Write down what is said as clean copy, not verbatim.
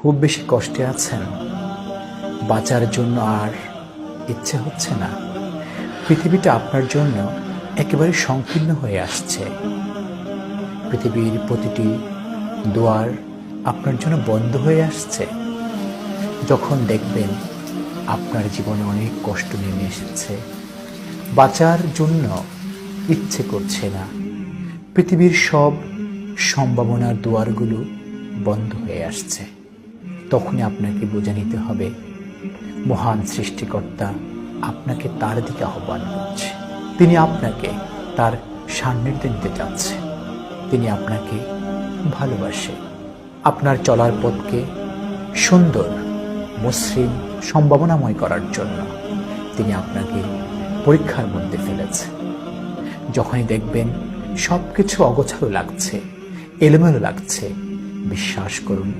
খুব বেশি কষ্টে আছেন, বাঁচার জন্য আর ইচ্ছে হচ্ছে না, পৃথিবীটা আপনার জন্য একেবারে সংকীর্ণ হয়ে আসছে, পৃথিবীর প্রতিটি দুয়ার আপনার জন্য বন্ধ হয়ে আসছে। যখন দেখবেন আপনার জীবনে অনেক কষ্ট নেমে এসেছে, বাঁচার জন্য ইচ্ছে করছে না, পৃথিবীর সব সম্ভাবনার দুয়ারগুলো বন্ধ হয়ে আসছে, তখনই আপনাকে বুঝে নিতে হবে মহান সৃষ্টিকর্তা আপনাকে তার দিকে আহ্বান করছে। তিনি আপনাকে তার সান্নিধ্যে নিতে চাচ্ছে, তিনি আপনাকে ভালোবাসে। আপনার চলার পথকে সুন্দর, মসৃণ, সম্ভাবনাময় করার জন্য তিনি আপনাকে পরীক্ষার মধ্যে ফেলেছে। যখনই দেখবেন সব কিছু অগোছালো লাগছে, এলোমেলো লাগছে, বিশ্বাস করুন